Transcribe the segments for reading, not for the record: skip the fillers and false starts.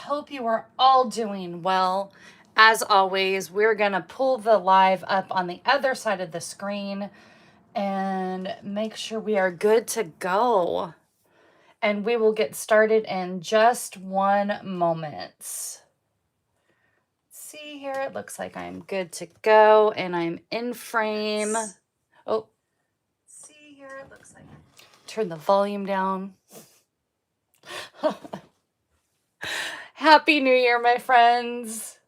hope you are all doing well. As always, we're going to pull the live up on the other side of the screen and make sure we are good to go. And we will get started in just one moment. See here, it looks like I'm good to go and I'm in frame. Oh, see here, it looks like turn the volume down. Happy New Year, my friends.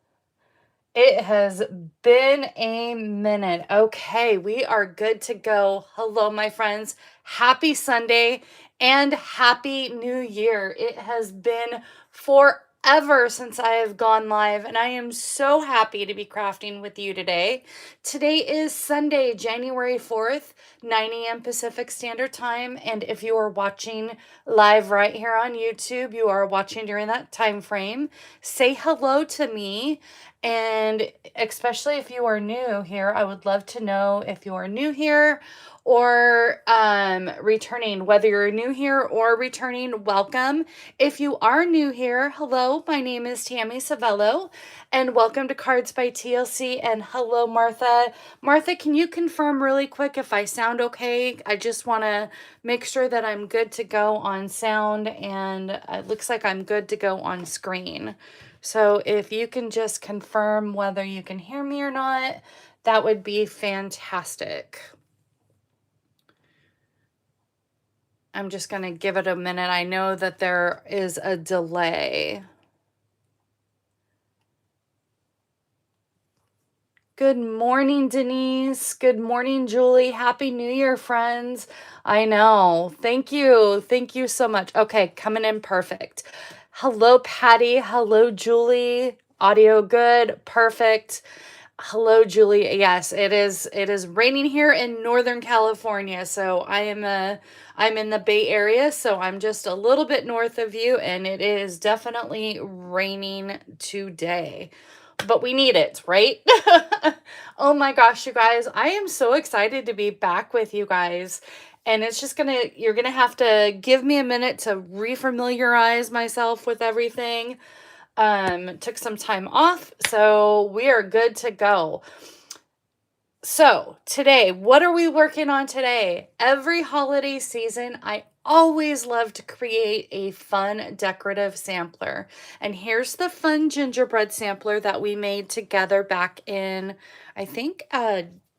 It has been a minute. Okay, we are good to go. Hello, my friends. Happy Sunday and Happy New Year. It has been forever since I have gone live, and I am so happy to be crafting with you today. Today is Sunday, January 4th, 9 a.m. Pacific Standard Time, and if you are watching live right here on YouTube, you are watching during that time frame, say hello to me. And especially if you are new here, I would love to know if you are new here or returning. Whether you're new here or returning, welcome. If you are new here, hello, my name is Tammy Civello and welcome to Cards by TLC. And hello, Martha. Martha, can you confirm really quick if I sound okay? I just want to make sure that I'm good to go on sound, and it looks like I'm good to go on screen. So if you can just confirm whether you can hear me or not, that would be fantastic. I'm just going to give it a minute. I know that there is a delay. Good morning, Denise. Good morning, Julie. Happy New Year, friends. I know. Thank you. Thank you so much. Okay, coming in perfect. Hello, Patty. Hello, Julie. Audio good. Perfect. Hello, Julie. Yes, it is raining here in Northern California. So I'm in the Bay Area, so I'm just a little bit north of you, and it is definitely raining today. But we need it, right? Oh my gosh, you guys, I am so excited to be back with you guys. And it's just you're gonna have to give me a minute to refamiliarize myself with everything. Took some time off, so we are good to go. So today, what are we working on today? Every holiday season, I always love to create a fun decorative sampler. And here's the fun gingerbread sampler that we made together back in, I think,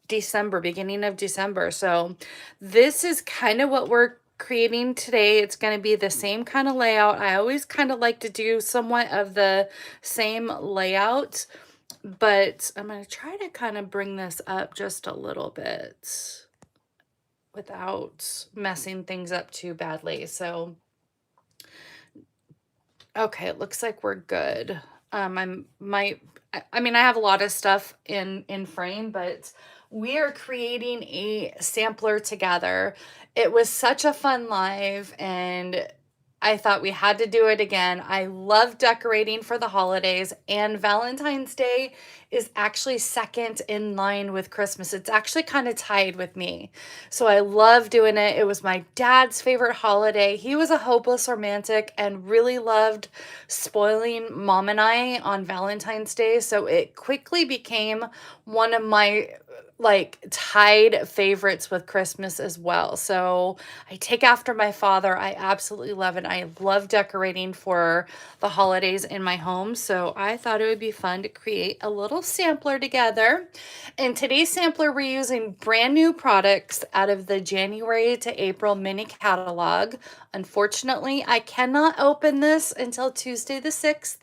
December, beginning of December. So this is kind of what we're creating today. It's going to be the same kind of layout. I always kind of like to do somewhat of the same layout, but I'm going to try to kind of bring this up just a little bit without messing things up too badly. So, okay, it looks like we're good. I have a lot of stuff in frame, but we are creating a sampler together. It was such a fun live, and I thought we had to do it again. I love decorating for the holidays, and Valentine's Day is actually second in line with Christmas. It's actually kind of tied with me. So I love doing it. It was my dad's favorite holiday. He was a hopeless romantic and really loved spoiling Mom and I on Valentine's Day. So it quickly became one of my tied favorites with Christmas as well. So I take after my father. I absolutely love it. I love decorating for the holidays in my home. So I thought it would be fun to create a little sampler together. In today's sampler, we're using brand new products out of the January to April mini catalog. Unfortunately, I cannot open this until Tuesday the 6th,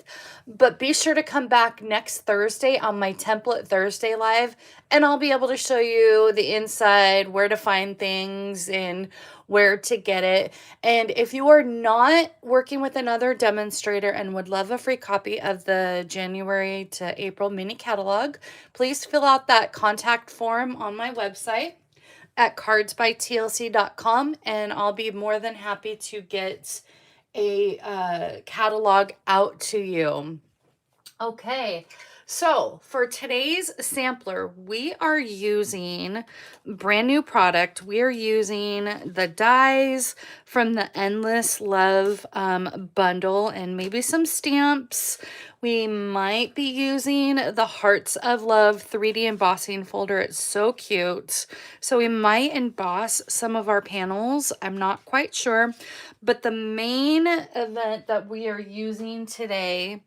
but be sure to come back next Thursday on my Template Thursday live, and I'll be able to show you the inside, where to find things, and where to get it. And if you are not working with another demonstrator and would love a free copy of the January to April mini catalog, please fill out that contact form on my website at cardsbytlc.com, and I'll be more than happy to get a catalog out to you. Okay, So for today's sampler, we are using brand new product. We are using the dies from the Endless Love bundle and maybe some stamps. We might be using the Hearts of Love 3D embossing folder. It's so cute. So we might emboss some of our panels. I'm not quite sure. But the main event that we are using today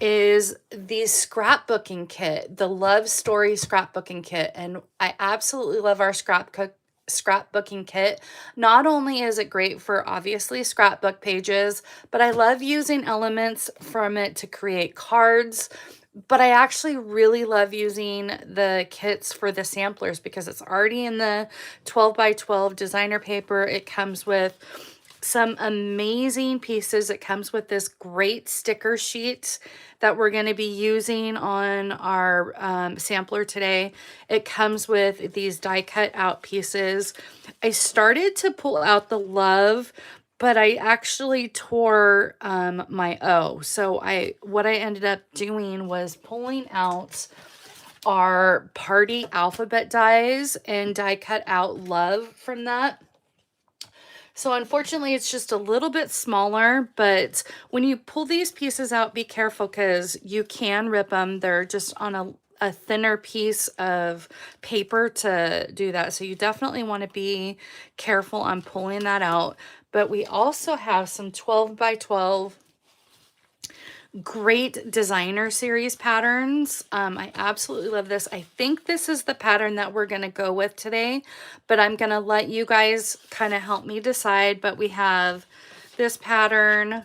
is the scrapbooking kit, the Love Story scrapbooking kit. And I absolutely love our scrapbooking kit. Not only is it great for obviously scrapbook pages, but I love using elements from it to create cards. But I actually really love using the kits for the samplers because it's already in the 12 by 12 designer paper. It comes with some amazing pieces. It comes with this great sticker sheet that we're going to be using on our sampler today. It comes with these die cut out pieces. I started to pull out the love, but I actually tore my O. So what I ended up doing was pulling out our party alphabet dies and die cut out love from that. So unfortunately, it's just a little bit smaller, but when you pull these pieces out, be careful because you can rip them. They're just on a thinner piece of paper to do that. So you definitely want to be careful on pulling that out. But we also have some 12 by 12 great designer series patterns. I absolutely love this. I think this is the pattern that we're going to go with today, but I'm going to let you guys kind of help me decide. But we have this pattern,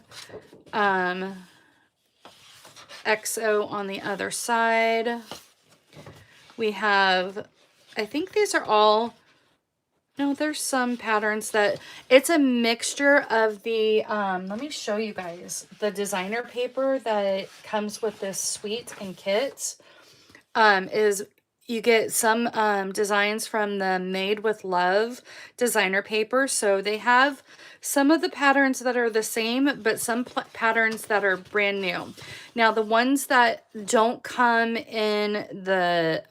XO on the other side. We have, I think these are all, no, there's some patterns that it's a mixture of the let me show you guys the designer paper that comes with this suite and kit. Is you get some designs from the Made with Love designer paper. So they have some of the patterns that are the same, but some patterns that are brand new. Now, the ones that don't come in the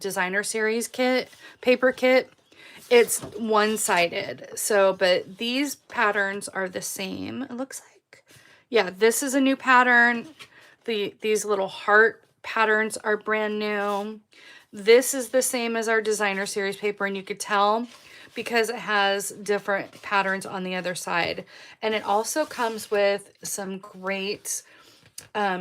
designer series kit, paper kit, it's one-sided. So, but these patterns are the same. It looks like, yeah, this is a new pattern. These little heart patterns are brand new. This is the same as our designer series paper, and you could tell because it has different patterns on the other side. And it also comes with some great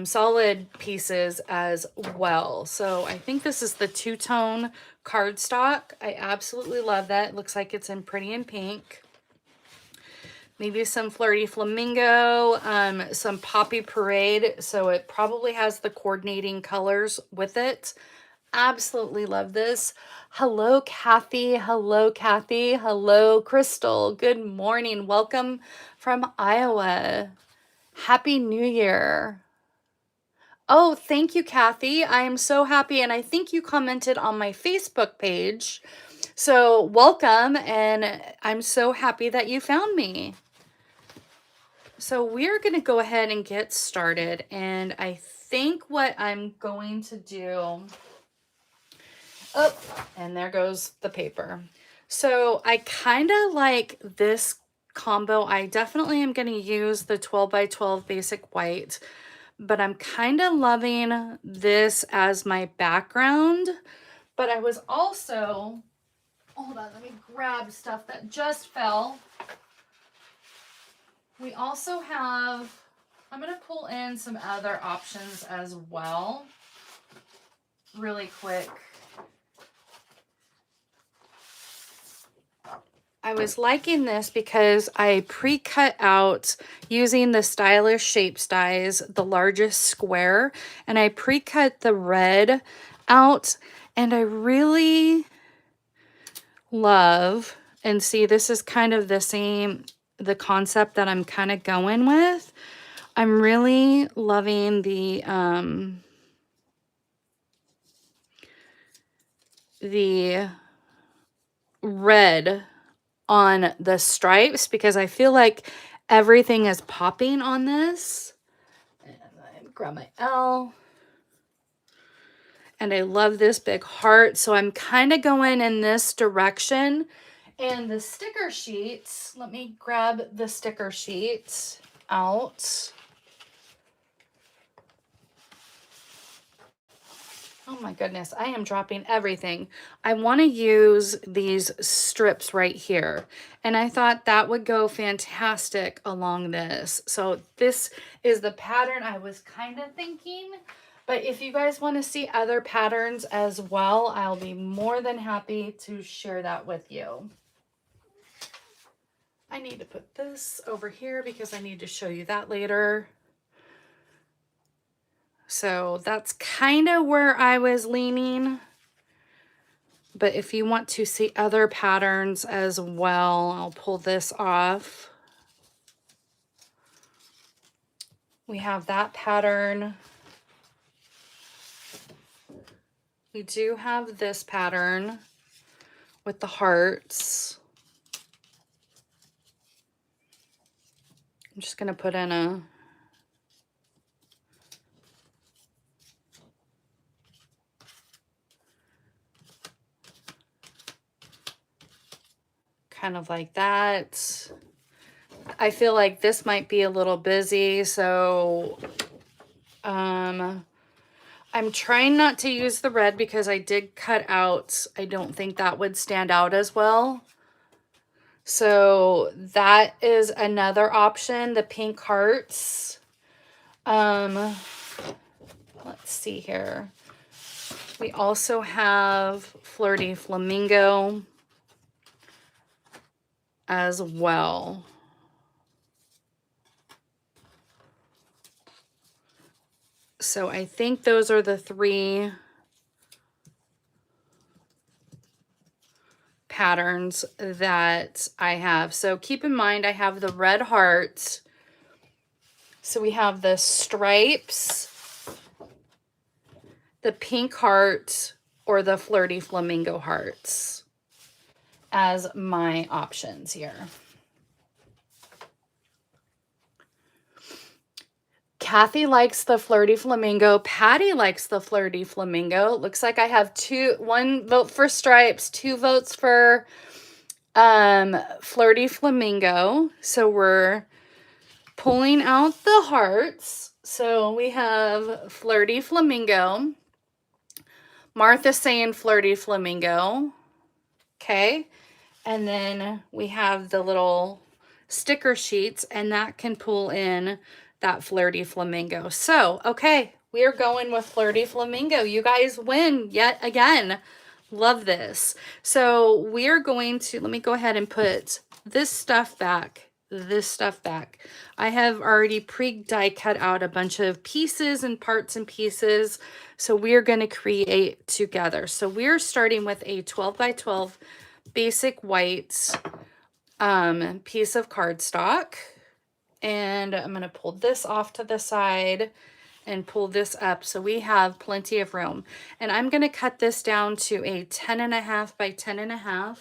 solid pieces as well. So I think this is the two-tone cardstock. I absolutely love that. It looks like it's in pretty and pink. Maybe some Flirty Flamingo, some Poppy Parade. So it probably has the coordinating colors with it. Absolutely love this. Hello, Kathy. Hello, Kathy. Hello, Crystal. Good morning. Welcome from Iowa. Happy New Year. Oh, thank you, Kathy. I am so happy. And I think you commented on my Facebook page. So welcome. And I'm so happy that you found me. So we're going to go ahead and get started. And I think what I'm going to do... Oh, and there goes the paper. So I kind of like this combo. I definitely am going to use the 12 by 12 basic white, but I'm kind of loving this as my background. But I was also, hold on, let me grab stuff that just fell. We also have, I'm going to pull in some other options as well, really quick. I was liking this because I pre-cut out using the Stylish Shapes dies, the largest square, and I pre-cut the red out, and I really love, and see, this is kind of the concept that I'm kind of going with. I'm really loving the red on the stripes because I feel like everything is popping on this. And I grab my L. And I love this big heart. So I'm kind of going in this direction. And the sticker sheets, let me grab the sticker sheet out. Oh my goodness, I am dropping everything. I want to use these strips right here. And I thought that would go fantastic along this. So this is the pattern I was kind of thinking. But if you guys want to see other patterns as well, I'll be more than happy to share that with you. I need to put this over here because I need to show you that later. So that's kind of where I was leaning. But if you want to see other patterns as well, I'll pull this off. We have that pattern. We do have this pattern with the hearts. I'm just going to put in a kind of like that. I feel like this might be a little busy, so I'm trying not to use the red because I did cut out. I don't think that would stand out as well. So that is another option, the pink hearts. Let's see here. We also have Flirty Flamingo as well. So I think those are the three patterns that I have. So keep in mind, I have the red heart. So we have the stripes, the pink heart, or the Flirty Flamingo hearts as my options here. Kathy likes the Flirty Flamingo. Patty likes the Flirty Flamingo. Looks like I have one vote for stripes, 2 votes for Flirty Flamingo. So we're pulling out the hearts. So we have Flirty Flamingo. Martha's saying Flirty Flamingo. Okay. And then we have the little sticker sheets, and that can pull in that Flirty Flamingo. So, okay, we are going with Flirty Flamingo. You guys win yet again. Love this. So we're going to, let me go ahead and put this stuff back. I have already pre-die cut out a bunch of pieces and parts and pieces. So we're going to create together. So we're starting with a 12 by 12 basic white piece of cardstock. And I'm going to pull this off to the side and pull this up so we have plenty of room. And I'm going to cut this down to a 10.5 by 10.5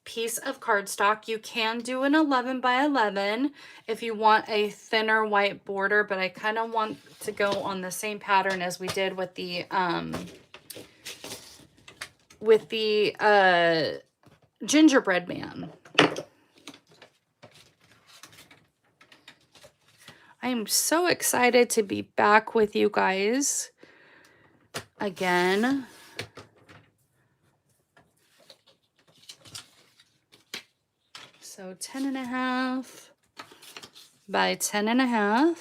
piece of cardstock. You can do an 11 by 11 if you want a thinner white border, but I kind of want to go on the same pattern as we did with the gingerbread man. I am so excited to be back with you guys again. So 10.5 by 10.5.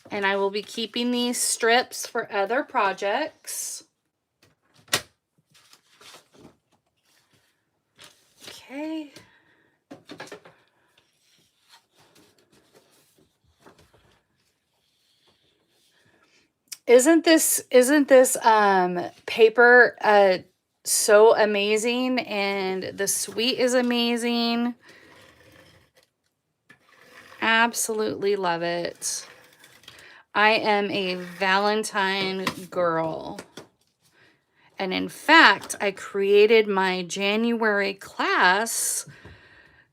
And I will be keeping these strips for other projects. Okay. Isn't this paper so amazing, and the suite is amazing. Absolutely love it. I am a Valentine girl. And in fact, I created my January class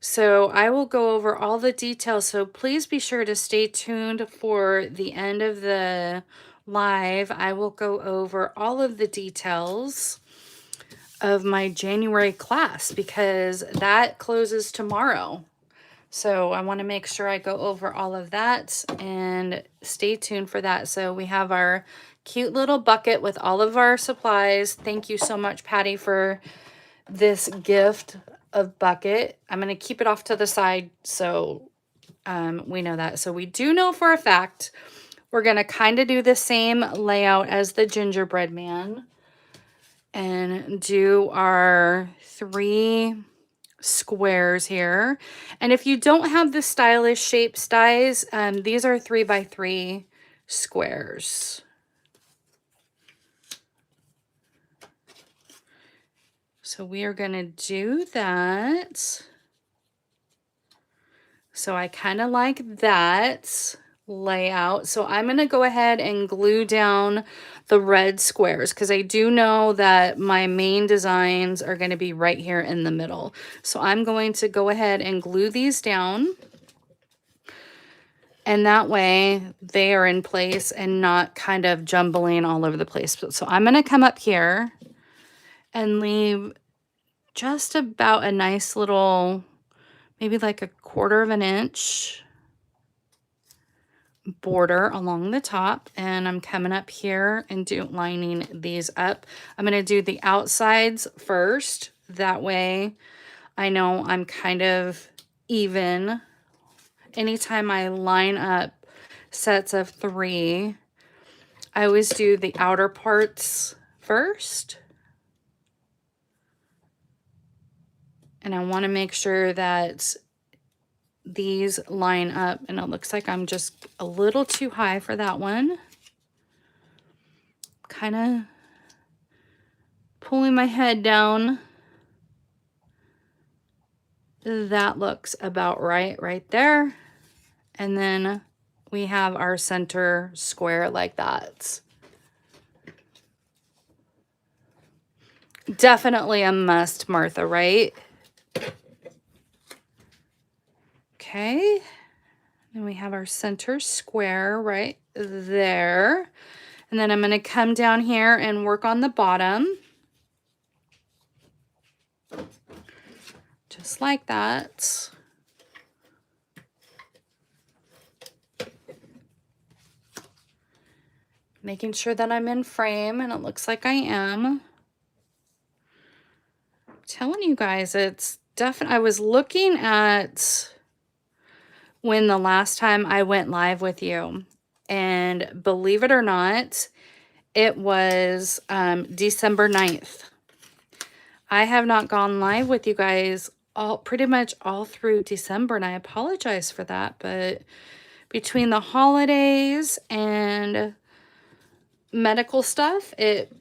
So I will go over all the details. So please be sure to stay tuned for the end of the live. I will go over all of the details of my January class because that closes tomorrow. So I want to make sure I go over all of that and stay tuned for that. So we have our cute little bucket with all of our supplies. Thank you so much, Patty, for this gift of bucket. I'm going to keep it off to the side so we know that. So we do know for a fact we're going to kind of do the same layout as the gingerbread man and do our 3 squares here. And if you don't have the stylish shapes dies, these are 3x3 squares. So we are going to do that. So I kind of like that layout. So I'm going to go ahead and glue down the red squares because I do know that my main designs are going to be right here in the middle. So I'm going to go ahead and glue these down. And that way they are in place and not kind of jumbling all over the place. So I'm going to come up here and leave just about a nice little, maybe like a 1/4 of an inch border along the top. And I'm coming up here and lining these up. I'm going to do the outsides first. That way I know I'm kind of even. Anytime I line up sets of 3, I always do the outer parts first. And I want to make sure that these line up, and it looks like I'm just a little too high for that one. Kind of pulling my head down. That looks about right there. And then we have our center square like that. Definitely a must, Martha, right? Okay. And we have our center square right there. And then I'm going to come down here and work on the bottom. Just like that. Making sure that I'm in frame, and it looks like I am. I'm telling you guys, it's definitely, I was looking at when the last time I went live with you, and believe it or not, it was December 9th. I have not gone live with you guys pretty much all through December, and I apologize for that, but between the holidays and medical stuff, it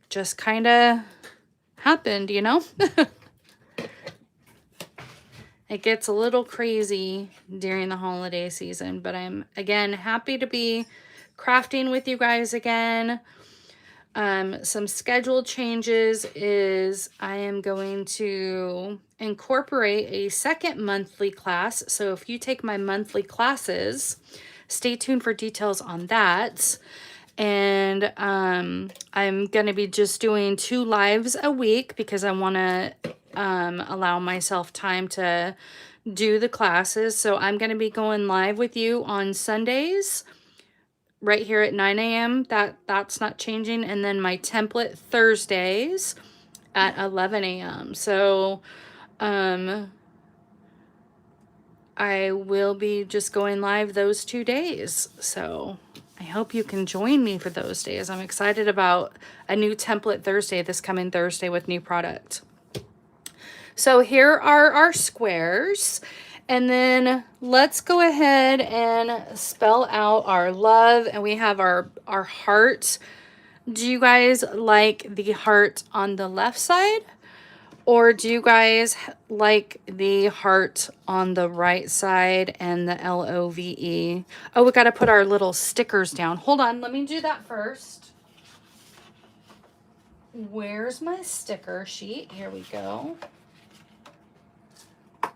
just kind of happened, you know? It gets a little crazy during the holiday season, but I'm, again, happy to be crafting with you guys again. Some schedule changes is I am going to incorporate a second monthly class. So if you take my monthly classes, stay tuned for details on that. And I'm going to be just doing 2 lives a week because I want to allow myself time to do the classes. So I'm going to be going live with you on Sundays right here at 9 a.m. That's not changing. And then my template Thursdays at 11 a.m. So I will be just going live those 2 days. So I hope you can join me for those days. I'm excited about a new template Thursday this coming Thursday with new product. So here are our squares. And then let's go ahead and spell out our love. And we have our heart. Do you guys like the heart on the left side? Or do you guys like the heart on the right side and the LOVE? Oh, we got to put our little stickers down. Hold on, let me do that first. Where's my sticker sheet? Here we go.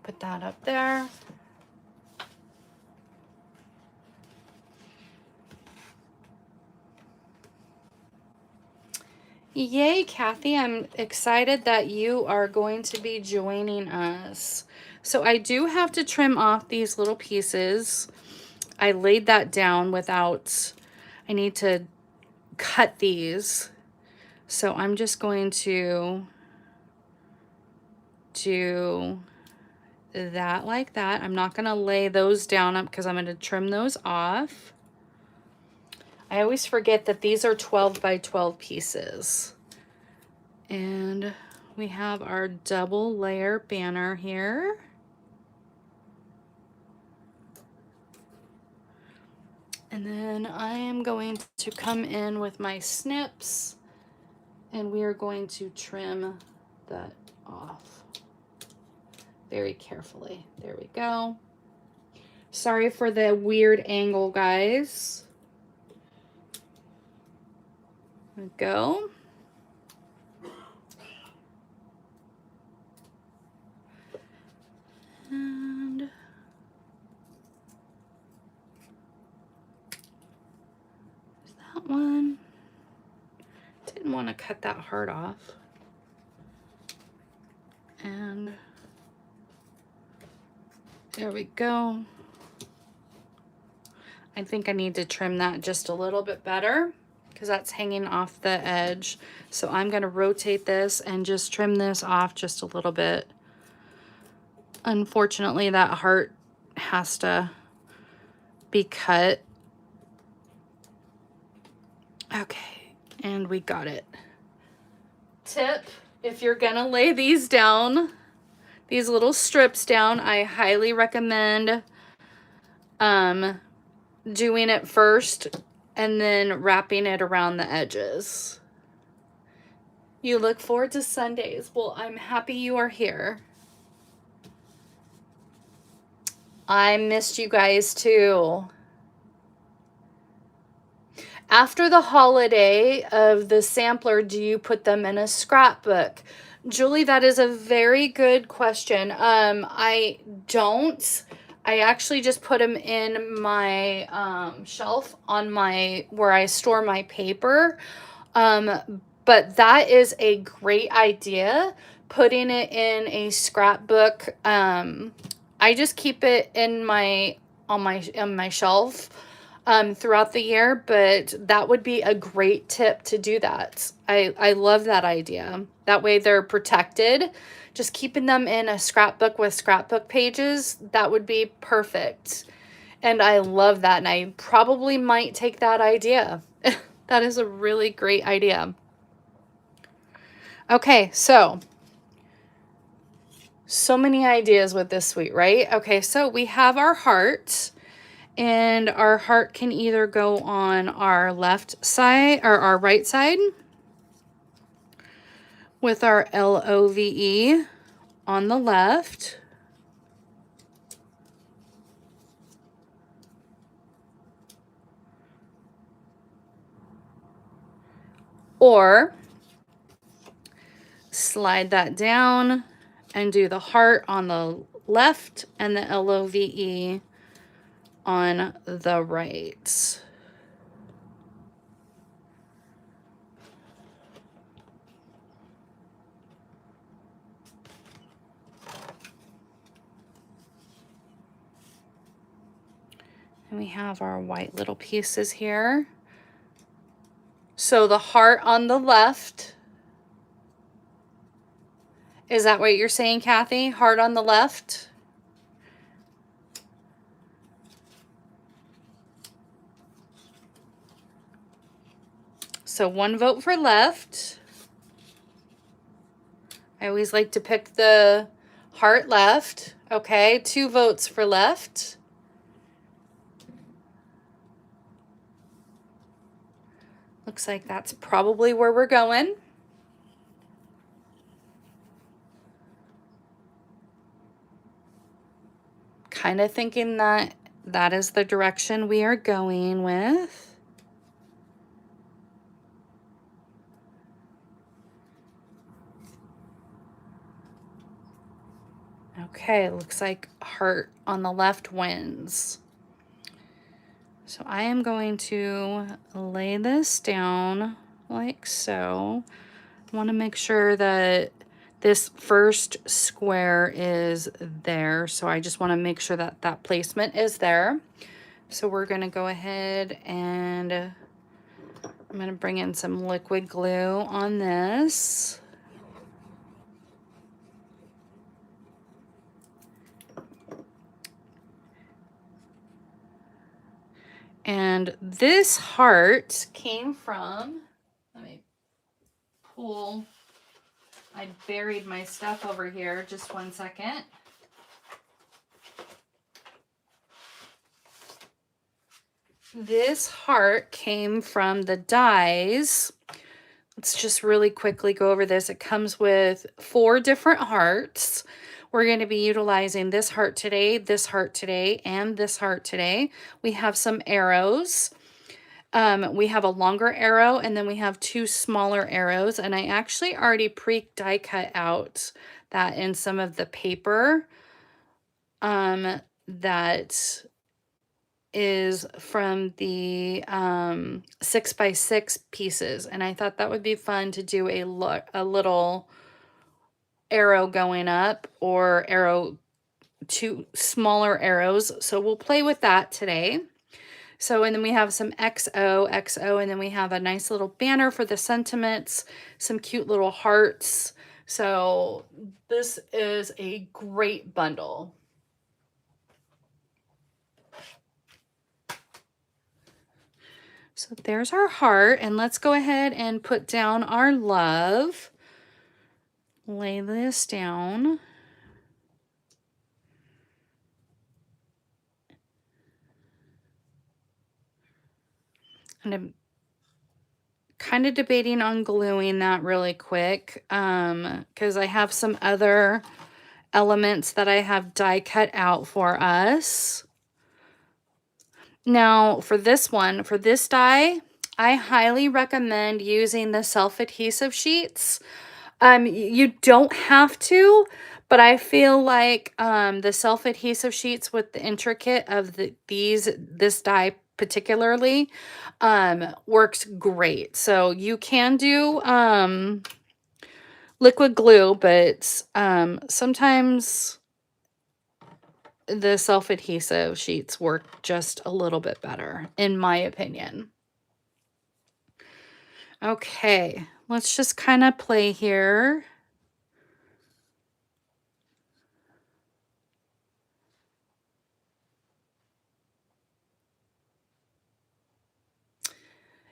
Put that up there. Yay, Kathy. I'm excited that you are going to be joining us. So I do have to trim off these little pieces. I laid that down without, I need to cut these. So I'm just going to do that like that. I'm not going to lay those down up because I'm going to trim those off. I always forget that these are 12 by 12 pieces. And we have our double layer banner here. And then I am going to come in with my snips and we are going to trim that off very carefully. There we go. Sorry for the weird angle, guys. There we go. And that one. Didn't want to cut that heart off. And there we go. I think I need to trim that just a little bit better because that's hanging off the edge. So I'm going to rotate this and just trim this off just a little bit. Unfortunately, that heart has to be cut. Okay, and we got it. Tip, if you're gonna lay these down, these little strips down, I highly recommend doing it first and then wrapping it around the edges. You look forward to Sundays. Well, I'm happy you are here. I missed you guys too. After the holiday of the sampler, do you put them in a scrapbook? Julie, that is a very good question. I don't. I actually just put them in my shelf on my, where I store my paper. But that is a great idea, putting it in a scrapbook. I just keep it in my, on my shelf throughout the year, but that would be a great tip to do that. I love that idea. That way they're protected. Just keeping them in a scrapbook with scrapbook pages, that would be perfect. And I love that, and I probably might take that idea. That is a really great idea. Okay, so many ideas with this suite, right? Okay, so we have our heart. And our heart can either go on our left side or our right side with our LOVE on the left. Or slide that down and do the heart on the left and the LOVE on the right. And we have our white little pieces here. So the heart on the left, is that what you're saying, Kathy? Heart on the left? So 1 vote for left. I always like to pick the heart left. Okay, 2 votes for left. Looks like that's probably where we're going. Kind of thinking that that is the direction we are going with. Okay, looks like heart on the left wins. So I am going to lay this down like so. I want to make sure that this first square is there. So I just want to make sure that that placement is there. So we're going to go ahead and I'm going to bring in some liquid glue on this. And this heart came from, let me pull, I buried my stuff over here, just one second. This heart came from the dies. Let's just really quickly go over this. It comes with 4 different hearts. We're going to be utilizing this heart today, this heart today, and this heart today. We have some arrows. We have a longer arrow, and then we have 2 smaller arrows. And I actually already pre-die cut out that in some of the paper that is from the 6x6 pieces, and I thought that would be fun to do a little arrow going up or arrow, 2 smaller arrows. So we'll play with that today. So, and then we have some XO, and then we have a nice little banner for the sentiments, some cute little hearts. So this is a great bundle. So there's our heart, and let's go ahead and put down our love. Lay this down. And I'm kind of debating on gluing that really quick because I have some other elements that I have die cut out for us. Now, for this one, for this die, I highly recommend using the self-adhesive sheets. You don't have to, but I feel like the self-adhesive sheets with the intricate of this die particularly works great. So you can do liquid glue, but sometimes the self-adhesive sheets work just a little bit better, in my opinion. Okay, let's just kind of play here.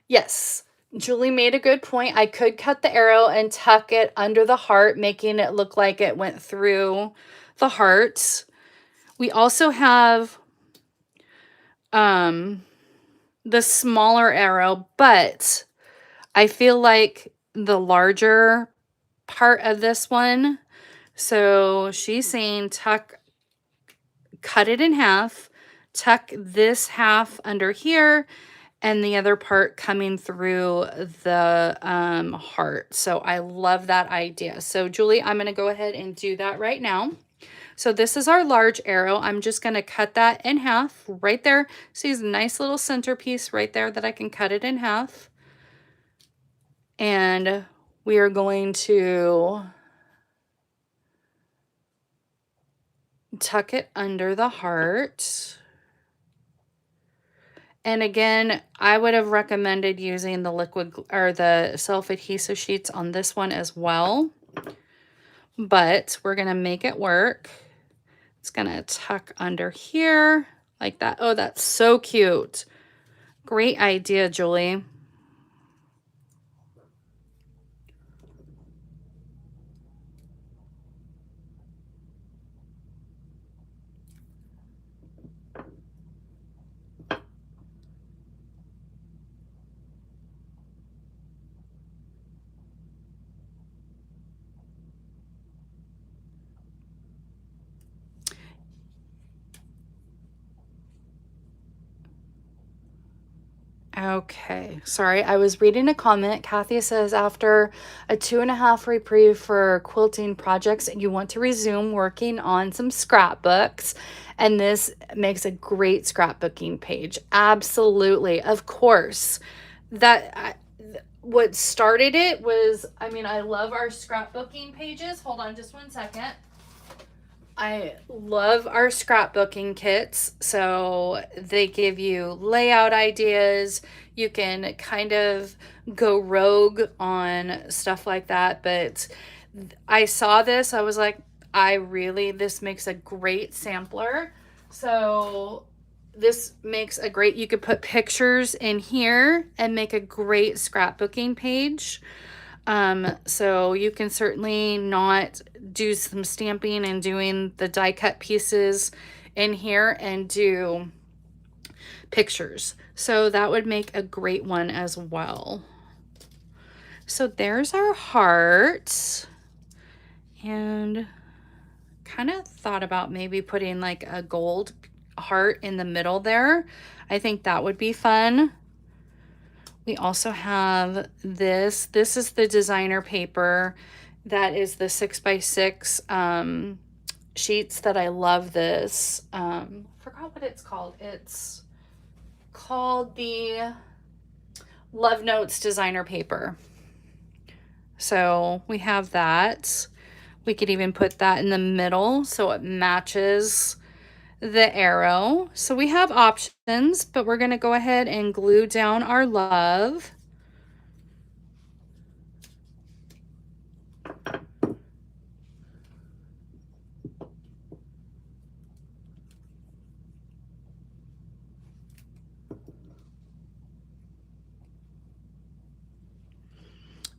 Yes, Julie made a good point. I could cut the arrow and tuck it under the heart, making it look like it went through the heart. We also have the smaller arrow, but I feel like the larger part of this one, so she's saying cut it in half, tuck this half under here, and the other part coming through the heart. So I love that idea. So Julie, I'm going to go ahead and do that right now. So this is our large arrow. I'm just going to cut that in half right there. See this nice little centerpiece right there that I can cut it in half. And we are going to tuck it under the heart. And again, I would have recommended using the liquid or the self-adhesive sheets on this one as well. But we're going to make it work. It's going to tuck under here like that. Oh, that's so cute. Great idea, Julie. Okay, sorry, I was reading a comment. Kathy says, after a 2.5 reprieve for quilting projects, you want to resume working on some scrapbooks, and this makes a great scrapbooking page. Absolutely, of course. What started it was, I mean, I love our scrapbooking pages. Hold on just one second. I love our scrapbooking kits. So they give you layout ideas. You can kind of go rogue on stuff like that. But I saw this, I was like, this makes a great sampler. So this makes a great, you could put pictures in here and make a great scrapbooking page. So you can certainly not do some stamping and doing the die cut pieces in here and do pictures. So that would make a great one as well. So there's our heart, and kind of thought about maybe putting like a gold heart in the middle there. I think that would be fun. We also have this. This is the designer paper. That is the 6x6 sheets that I love this. Forgot what it's called. It's called the Love Notes designer paper. So we have that. We could even put that in the middle so it matches the arrow. So we have options, but we're going to go ahead and glue down our love.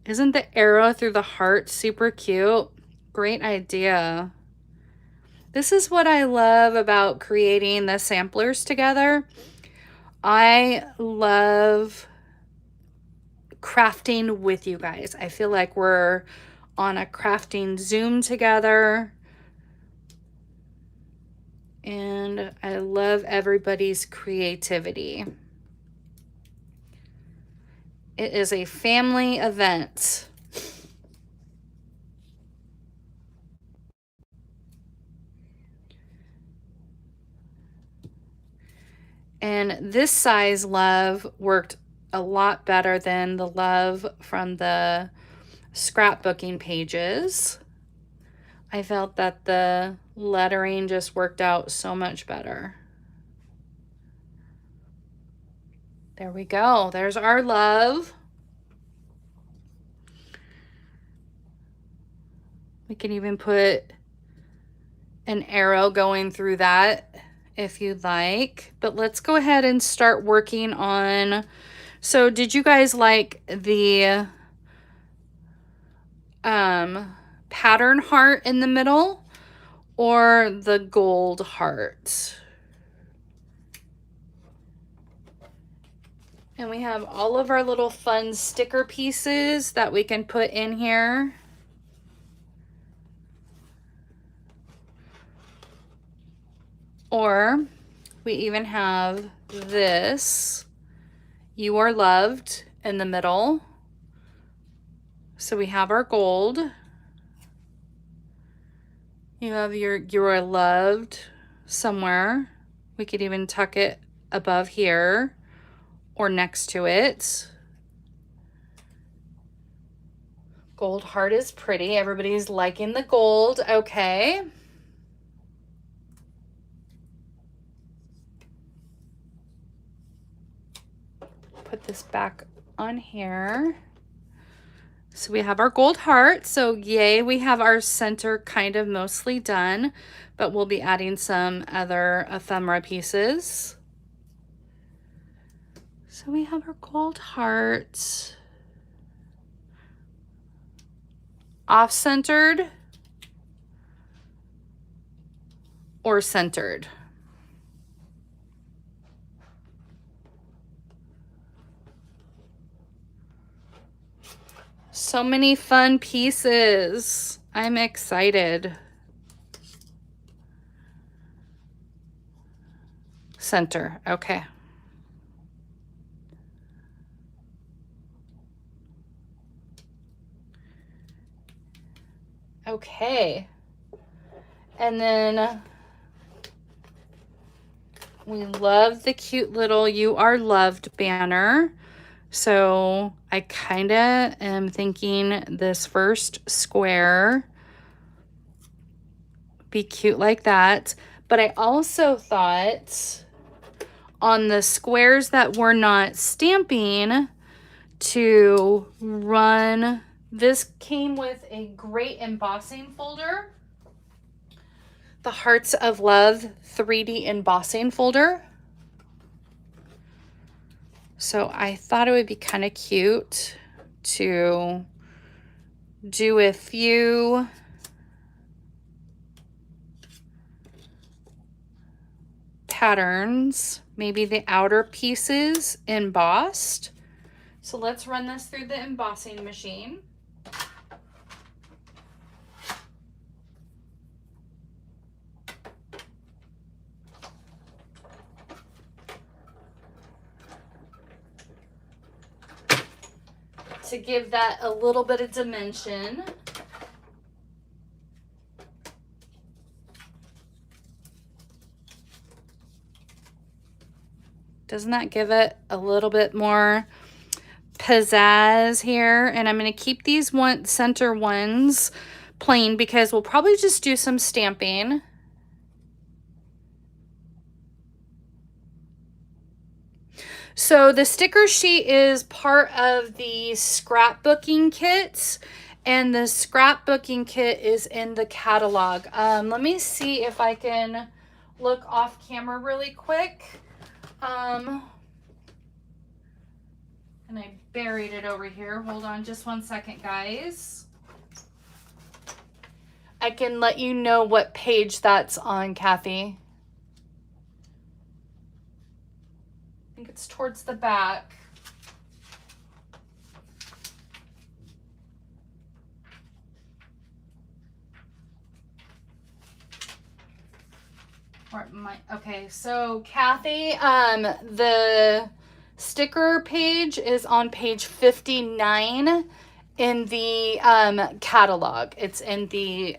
Isn't the arrow through the heart super cute? Great idea. This is what I love about creating the samplers together. I love crafting with you guys. I feel like we're on a crafting Zoom together. And I love everybody's creativity. It is a family event. And this size love worked a lot better than the love from the scrapbooking pages. I felt that the lettering just worked out so much better. There we go. There's our love. We can even put an arrow going through that if you'd like. But let's go ahead and start working on. So did you guys like the pattern heart in the middle or the gold heart? And we have all of our little fun sticker pieces that we can put in here. Or we even have this, "You Are Loved," in the middle. So we have our gold. You have your "You Are Loved" somewhere. We could even tuck it above here or next to it. Gold heart is pretty. Everybody's liking the gold. Okay. Put this back on here. So we have our gold heart. So yay, we have our center kind of mostly done, but we'll be adding some other ephemera pieces. So we have our gold heart. Off-centered or centered. So many fun pieces. I'm excited. Center, okay. Okay. And then we love the cute little "You Are Loved" banner. So I kind of am thinking this first square be cute like that. But I also thought on the squares that we're not stamping to run, this came with a great embossing folder. The Hearts of Love 3D embossing folder. So I thought it would be kind of cute to do a few patterns, maybe the outer pieces embossed. So let's run this through the embossing machine. To give that a little bit of dimension. Doesn't that give it a little bit more pizzazz here? And I'm going to keep these center ones plain because we'll probably just do some stamping. So the sticker sheet is part of the scrapbooking kit, and the scrapbooking kit is in the catalog. Let me see if I can look off camera really quick. And I buried it over here. Hold on just one second, guys. I can let you know what page that's on, Kathy. I think it's towards the back. Okay, so Kathy, the sticker page is on page 59 in the catalog. It's in the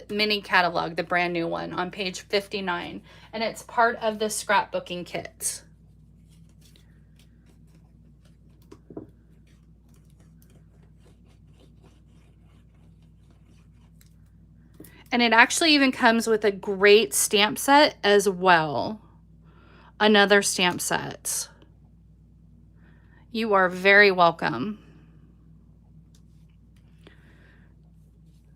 mini catalog, the brand new one on page 59, and it's part of the scrapbooking kit. And it actually even comes with a great stamp set as well. Another stamp set. You are very welcome.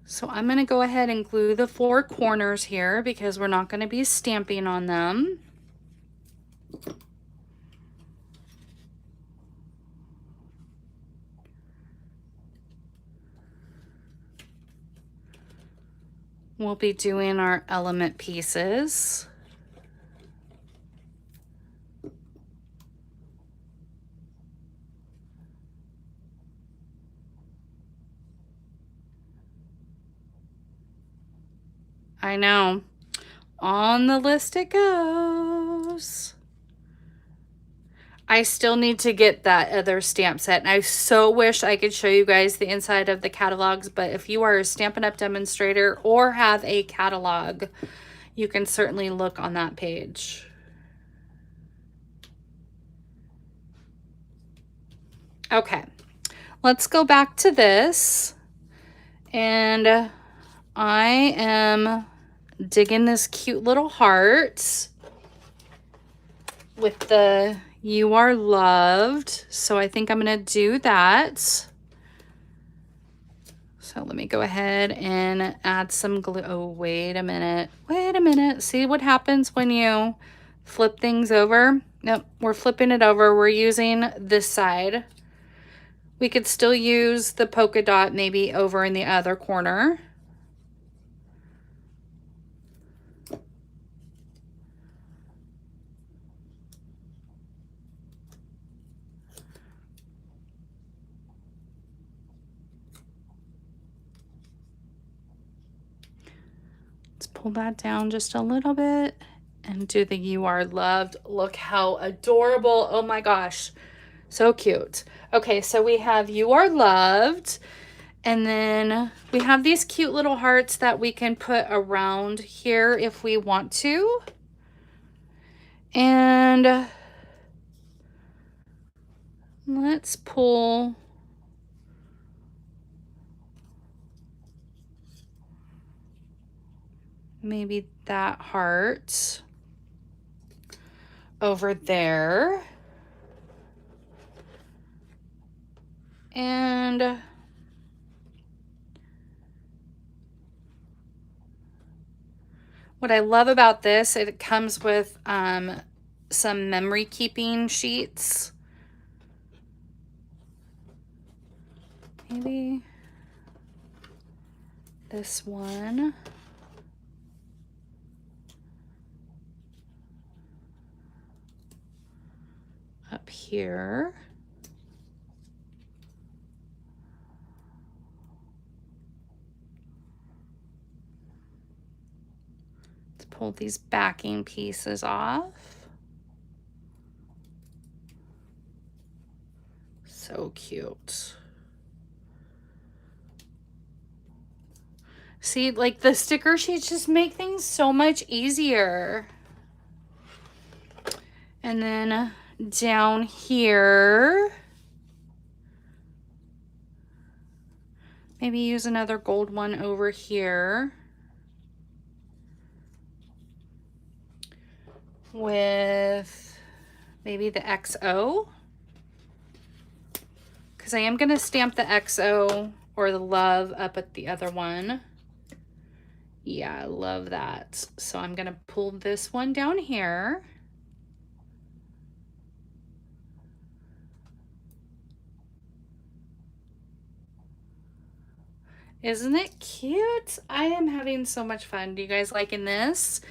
So I'm going to go ahead and glue the 4 corners here because we're not going to be stamping on them. We'll be doing our element pieces. I know. On the list it goes. I still need to get that other stamp set, and I so wish I could show you guys the inside of the catalogs, but if you are a Stampin' Up! Demonstrator or have a catalog, you can certainly look on that page. Okay, let's go back to this, and I am digging this cute little heart with the "You Are Loved." So I think I'm going to do that. So let me go ahead and add some glue. Oh, wait a minute. Wait a minute. See what happens when you flip things over? Nope, we're flipping it over. We're using this side. We could still use the polka dot maybe over in the other corner. Pull that down just a little bit and do the "You Are Loved." Look how adorable. Oh my gosh, so cute. Okay, so we have "You Are Loved," And then we have these cute little hearts that we can put around here if we want to. And let's pull maybe that heart over there. And what I love about this, it comes with some memory keeping sheets. Maybe this one. Up here. Let's pull these backing pieces off. So cute. See, like the sticker sheets just make things so much easier. And then down here, maybe use another gold one over here with maybe the XO, because I am going to stamp the XO or the love up at the other one. Yeah, I love that. So I'm going to pull this one down here. Isn't it cute? I am having so much fun. Do you guys liking this?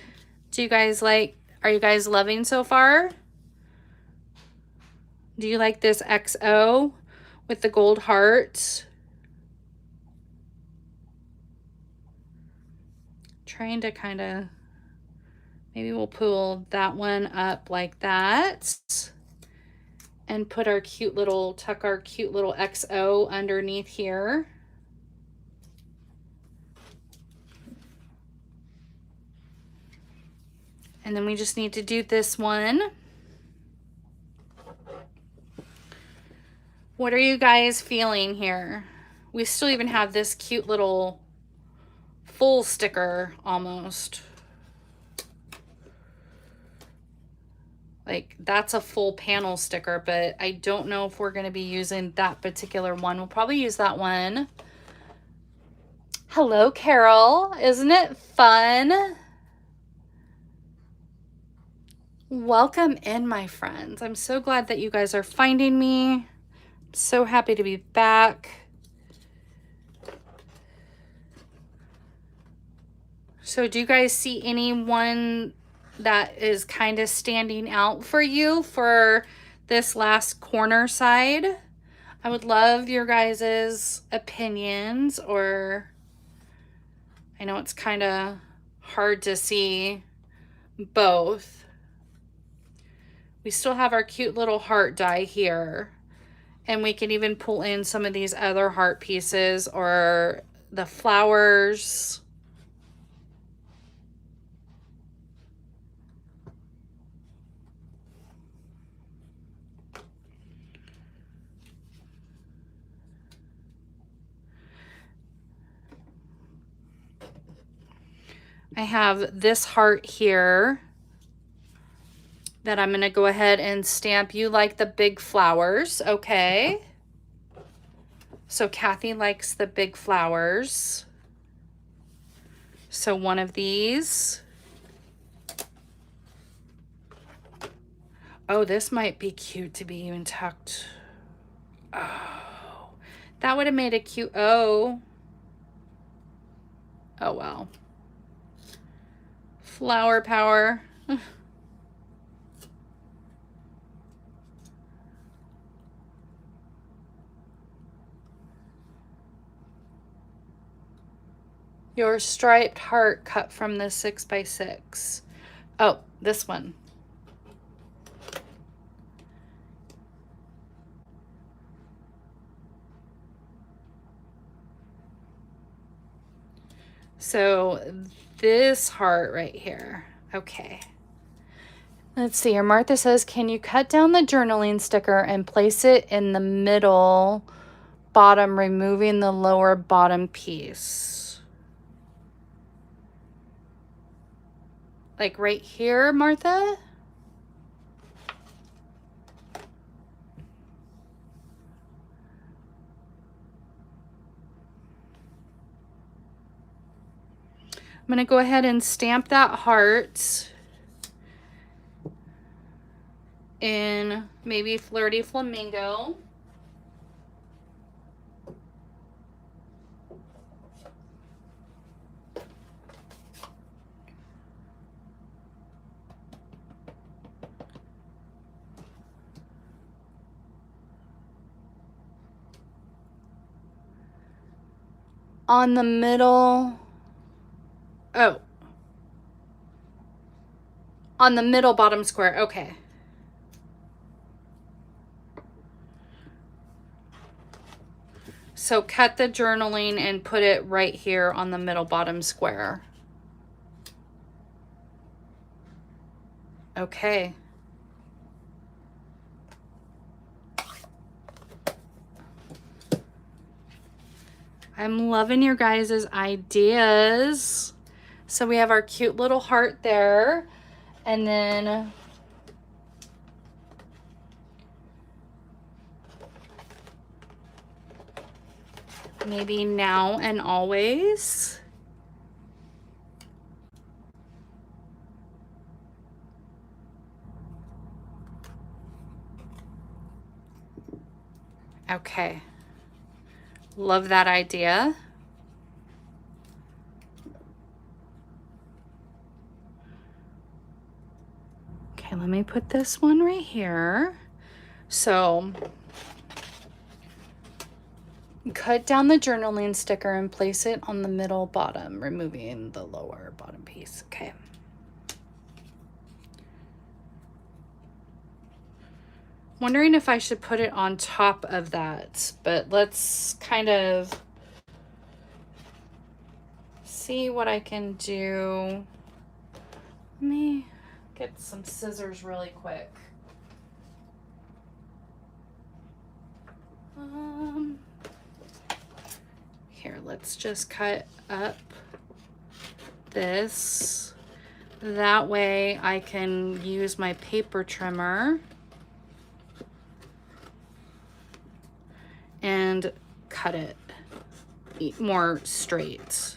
Do you guys like, are you guys loving so far? Do you like this XO with the gold heart? Trying to kind of, maybe we'll pull that one up like that and put our cute little, tuck our cute little XO underneath here. And then we just need to do this one. What are you guys feeling here? We still even have this cute little full sticker almost. Like that's a full panel sticker, but I don't know if we're going to be using that particular one. We'll probably use that one. Hello, Carol. Isn't it fun? Welcome in, my friends. I'm so glad that you guys are finding me. I'm so happy to be back. So do you guys see anyone that is kind of standing out for you for this last corner side? I would love your guys's opinions, or I know it's kind of hard to see both. We still have our cute little heart die here, and we can even pull in some of these other heart pieces or the flowers. I have this heart here that I'm going to go ahead and stamp. You like the big flowers, okay? So Kathy likes the big flowers. So one of these. Oh, this might be cute to be even tucked. Oh, that would have made a cute O. Oh, well. Flower power. Your striped heart cut from the 6x6. Oh, this one. So this heart right here. Okay. Let's see here. Martha says, can you cut down the journaling sticker and place it in the middle bottom, removing the lower bottom piece? Like right here, Martha? I'm going to go ahead and stamp that heart in maybe Flirty Flamingo. On the middle, oh, on the middle bottom square, okay. So cut the journaling and put it right here on the middle bottom square. Okay. I'm loving your guys' ideas. So we have our cute little heart there. And then maybe now and always. Okay. Love that idea. Okay, let me put this one right here. So cut down the journaling sticker and place it on the middle bottom, removing the lower bottom piece. Okay. Wondering if I should put it on top of that, but let's kind of see what I can do. Let me get some scissors really quick. Here, let's just cut up this. That way I can use my paper trimmer and cut it more straight.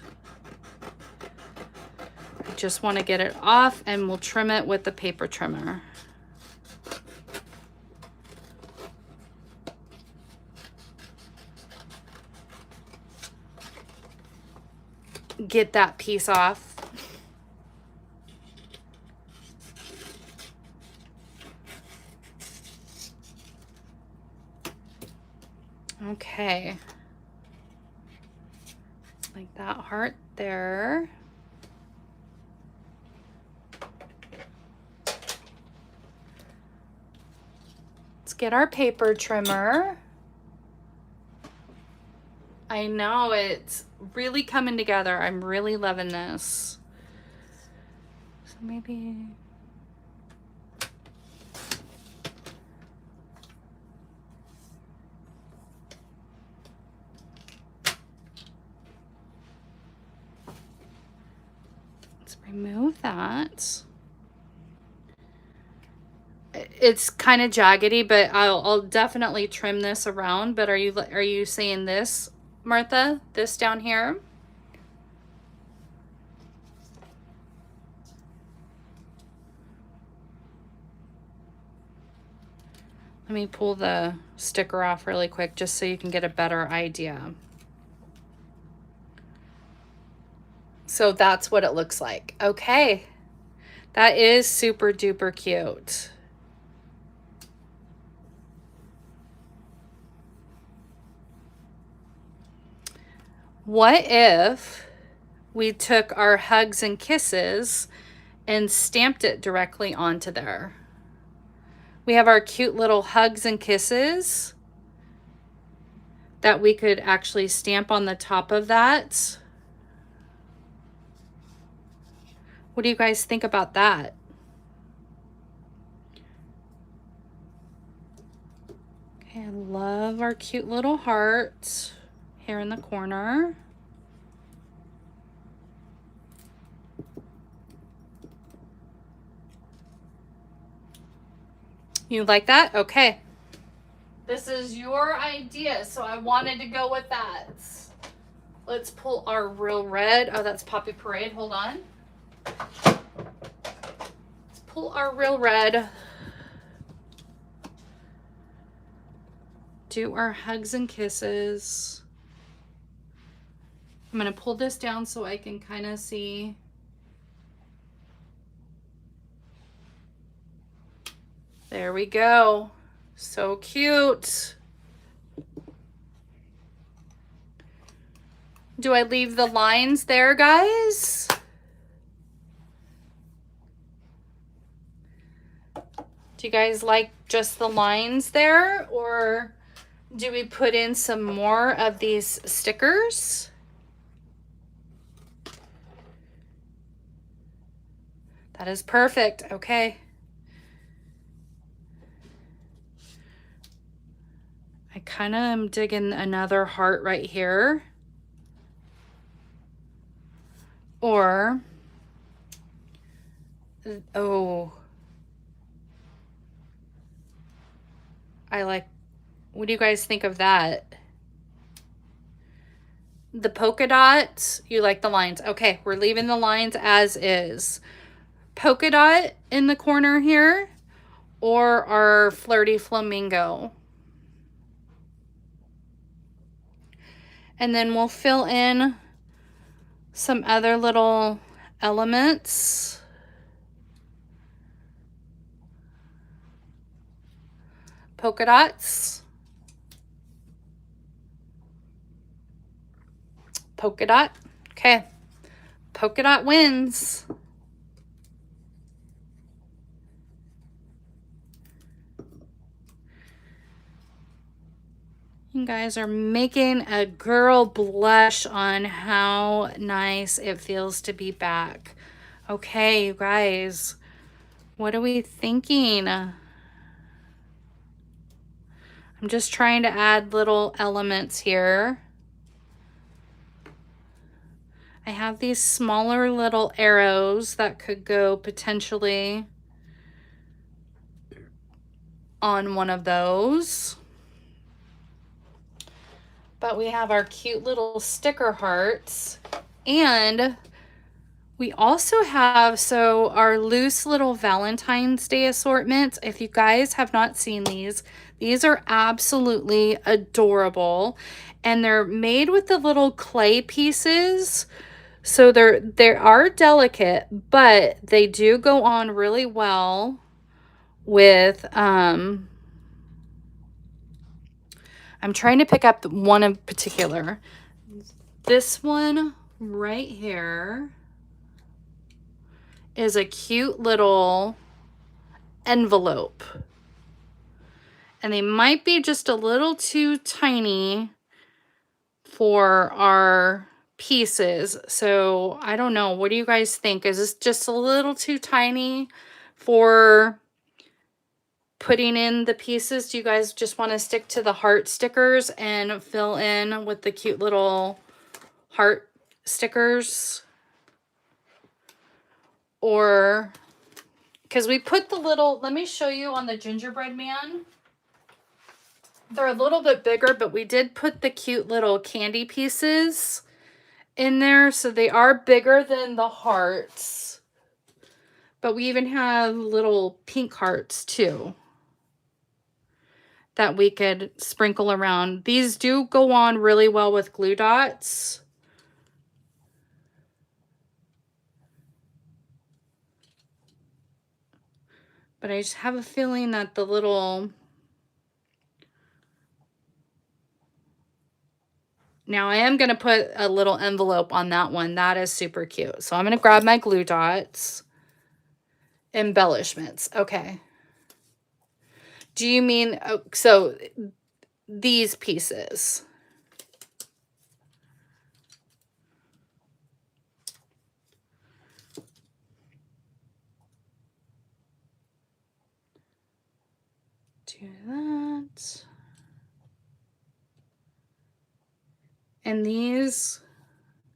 I just want to get it off, and we'll trim it with the paper trimmer. Get that piece off. Okay. Like that heart there. Let's get our paper trimmer. I know it's really coming together. I'm really loving this. So maybe... remove that. It's kind of jaggedy, but I'll definitely trim this around. But are you saying this, Martha? This down here? Let me pull the sticker off really quick just so you can get a better idea. So that's what it looks like. Okay. That is super duper cute. What if we took our hugs and kisses and stamped it directly onto there? We have our cute little hugs and kisses that we could actually stamp on the top of that. What do you guys think about that? Okay, I love our cute little heart here in the corner. You like that? Okay. This is your idea, so I wanted to go with that. Let's pull our real red. Oh, that's Poppy Parade. Hold on. Let's pull our real red. Do our hugs and kisses. I'm going to pull this down so I can kind of see. There we go. So cute. Do I leave the lines there, guys? Do you guys like just the lines there, or do we put in some more of these stickers? That is perfect. Okay. I kind of am digging another heart right here. Or, oh, I like, what do you guys think of that? The polka dot, you like the lines. Okay, we're leaving the lines as is. Polka dot in the corner here, or our flirty flamingo. And then we'll fill in some other little elements. Polka dots. Polka dot. Okay. Polka dot wins. You guys are making a girl blush on how nice it feels to be back. Okay, you guys, what are we thinking? I'm just trying to add little elements here. I have these smaller little arrows that could go potentially on one of those. But we have our cute little sticker hearts, and we also have, so our loose little Valentine's Day assortment. If you guys have not seen these are absolutely adorable, and they're made with the little clay pieces. So they are delicate, but they do go on really well with, I'm trying to pick up one in particular. This one right here is a cute little envelope. And they might be just a little too tiny for our pieces. So I don't know. What do you guys think? Is this just a little too tiny for putting in the pieces? Do you guys just want to stick to the heart stickers and fill in with the cute little heart stickers? Or, because we put the little, let me show you on the gingerbread man. They're a little bit bigger, but we did put the cute little candy pieces in there. So they are bigger than the hearts. But we even have little pink hearts too that we could sprinkle around. These do go on really well with glue dots. But I just have a feeling that the little... Now I am going to put a little envelope on that one. That is super cute. So I'm going to grab my glue dots. Embellishments. Okay. Do you mean... Oh, so these pieces. And these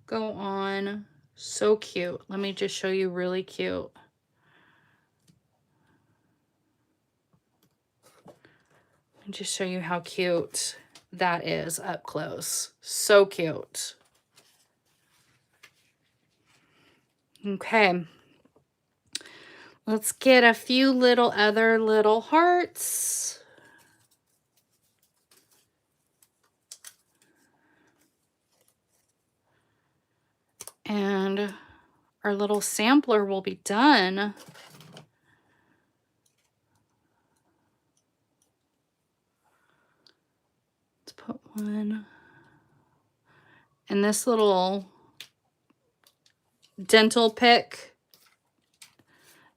go on so cute. Let me just show you really cute. Let me just show you how cute that is up close. So cute. Okay. Let's get a few other little hearts. And our little sampler will be done. Let's put one. And this little dental pick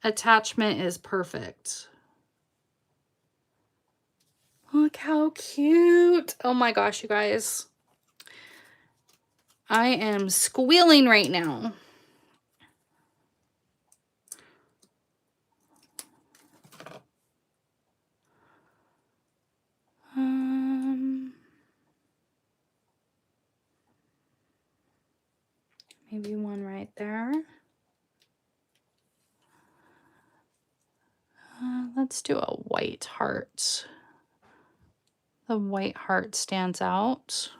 attachment is perfect. Look how cute. Oh my gosh, you guys. I am squealing right now. Maybe one right there. Let's do a white heart. The white heart stands out.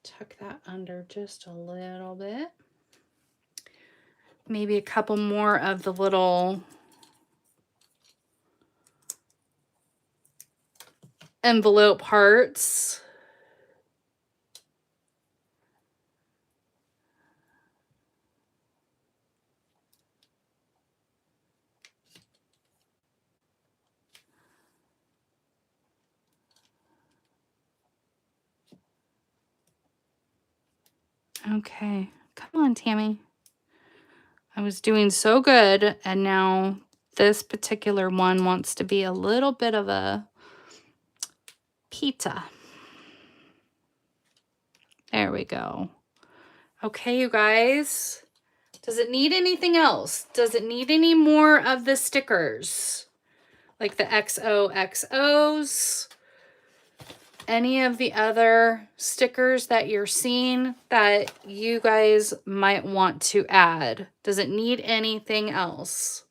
Tuck that under just a little bit. Maybe a couple more of the little envelope hearts. Okay, come on, Tammy. I was doing so good, and now this particular one wants to be a little bit of a pizza. There we go. Okay, you guys. Does it need anything else? Does it need any more of the stickers? Like the XOXOs? Any of the other stickers that you're seeing that you guys might want to add? Does it need anything else?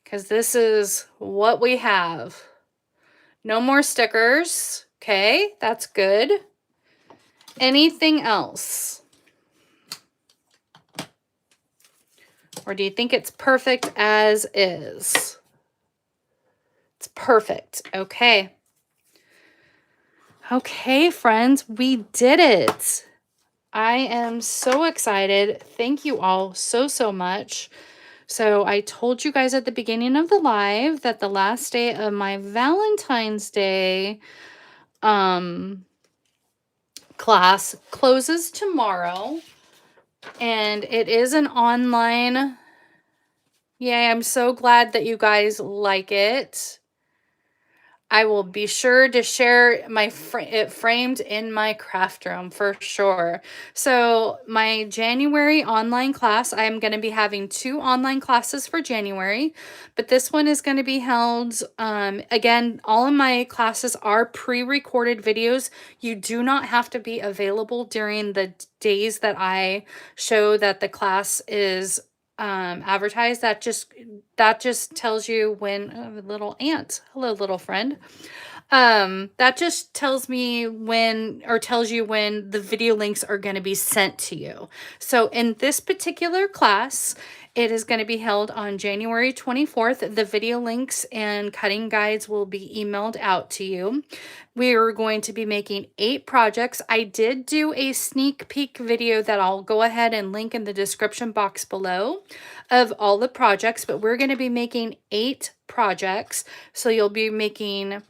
Because this is what we have. No more stickers. Okay, that's good. Anything else? Or do you think it's perfect as is? It's perfect. Okay. Okay, friends, we did it. I am so excited. Thank you all so much. So I told you guys at the beginning of the live that the last day of my Valentine's Day class closes tomorrow. And it is an online. Yay, I'm so glad that you guys like it. I will be sure to share it framed in my craft room for sure. So my January online class, I am going to be having 2 online classes for January, but this one is going to be held, again, all of my classes are pre-recorded videos. You do not have to be available during the days that I show that the class is advertised. That just tells you when little ant, hello little friend, that just tells me when, or tells you when the video links are going to be sent to you. So in this particular class, it is going to be held on January 24th. The video links and cutting guides will be emailed out to you. We are going to be making 8 projects. I did do a sneak peek video that I'll go ahead and link in the description box below of all the projects, but we're going to be making 8 projects. So you'll be making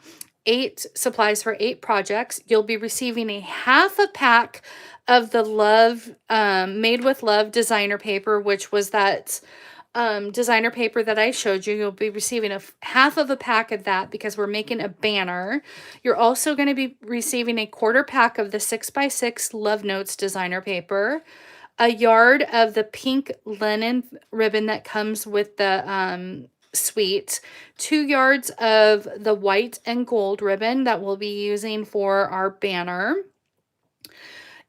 8 supplies for 8 projects. You'll be receiving a half a pack of the Love, Made with Love designer paper, which was that designer paper that I showed you. You'll be receiving half of a pack of that because we're making a banner. You're also going to be receiving a quarter pack of the 6x6 Love Notes designer paper, a yard of the pink linen ribbon that comes with the suite, 2 yards of the white and gold ribbon that we'll be using for our banner.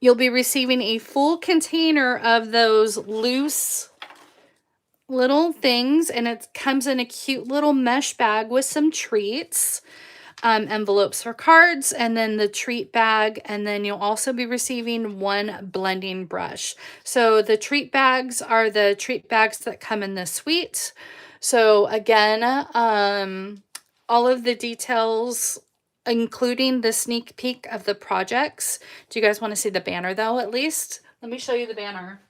You'll be receiving a full container of those loose little things, and it comes in a cute little mesh bag with some treats, envelopes for cards, and then the treat bag, and then you'll also be receiving 1 blending brush. So the treat bags are the treat bags that come in the suite. So again, all of the details, including the sneak peek of the projects. Do you guys want to see the banner though, at least? Let me show you the banner.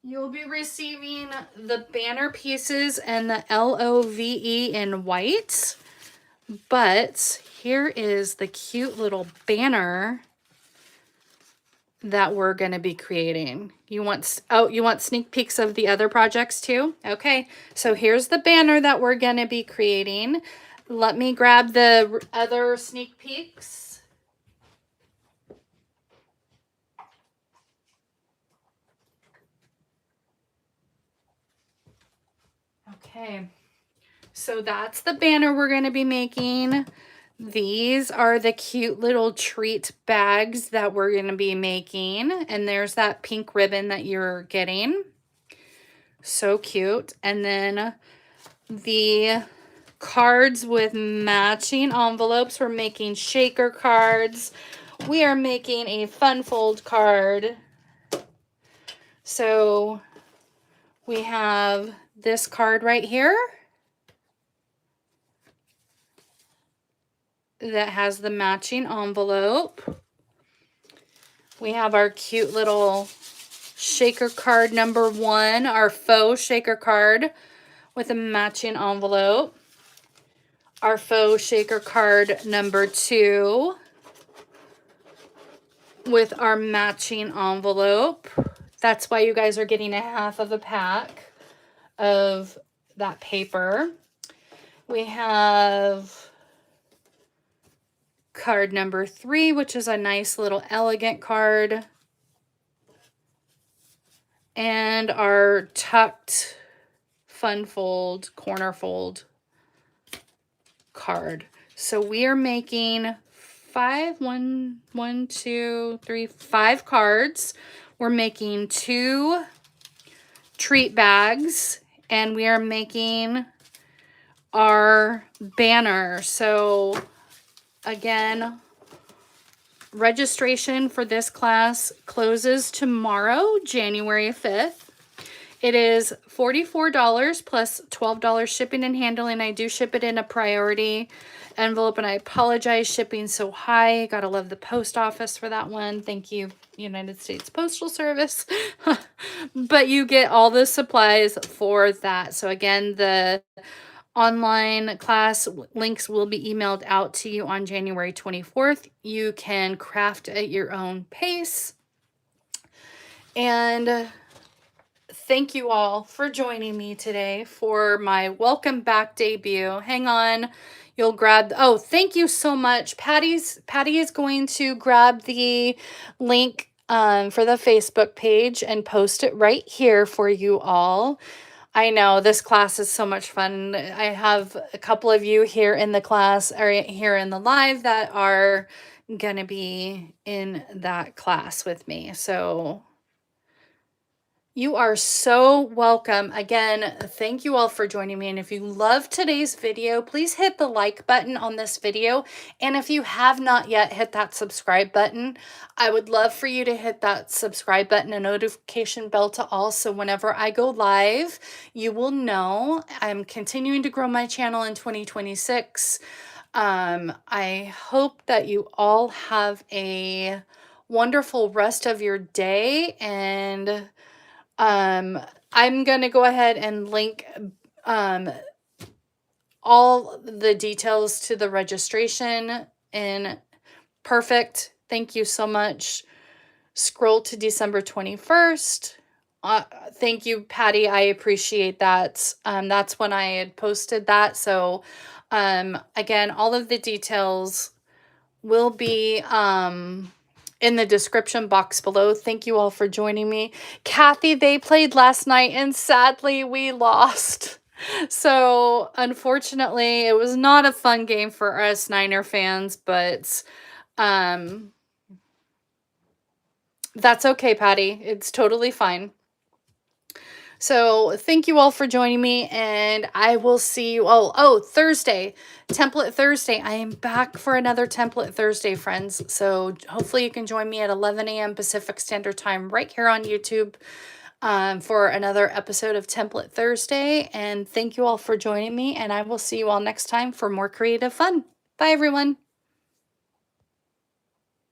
You'll be receiving the banner pieces and the LOVE in white, but here is the cute little banner that we're going to be creating. You want sneak peeks of the other projects too? Okay, so here's the banner that we're going to be creating. Let me grab the other sneak peeks. Okay, so that's the banner we're going to be making. These are the cute little treat bags that we're going to be making. And there's that pink ribbon that you're getting. So cute. And then the cards with matching envelopes. We're making shaker cards. We are making a fun fold card. So we have this card right here that has the matching envelope. We have our cute little shaker card number 1, our faux shaker card with a matching envelope. Our faux shaker card number 2 with our matching envelope. That's why you guys are getting a half of a pack of that paper. We have card number 3, which is a nice little elegant card. And our tucked fun fold, corner fold card. So we are making 5 cards. We're making 2 treat bags, and we are making our banner. So again, registration for this class closes tomorrow, January 5th. It is $44 plus $12 shipping and handling. I do ship it in a priority envelope, and I apologize shipping so high. Gotta love the post office for that one. Thank you, United States Postal Service. But you get all the supplies for that. So again, the online class links will be emailed out to you on January 24th. You can craft at your own pace. And thank you all for joining me today for my welcome back debut. Hang on, you'll grab, oh, thank you so much. Patty is going to grab the link for the Facebook page and post it right here for you all. I know this class is so much fun. I have a couple of you here in the class or here in the live that are going to be in that class with me. So you are so welcome. Again, thank you all for joining me. And if you love today's video, please hit the like button on this video. And if you have not yet hit that subscribe button, I would love for you to hit that subscribe button and notification bell to all. So whenever I go live, you will know. I'm continuing to grow my channel in 2026. I hope that you all have a wonderful rest of your day, and I'm going to go ahead and link all the details to the registration in perfect. Thank you so much. Scroll to December 21st Thank you, Patty. I appreciate that. That's when I had posted that. So, again, all of the details will be in the description box below. Thank you all for joining me. Kathy, they played last night and sadly we lost. So, unfortunately, it was not a fun game for us Niner fans, but um that's okay, Patty. It's totally fine. So thank you all for joining me, and I will see you. Thursday, Template Thursday. I am back for another Template Thursday, friends. So hopefully you can join me at 11 a.m. Pacific Standard Time right here on YouTube for another episode of Template Thursday. And thank you all for joining me, and I will see you all next time for more creative fun. Bye, everyone.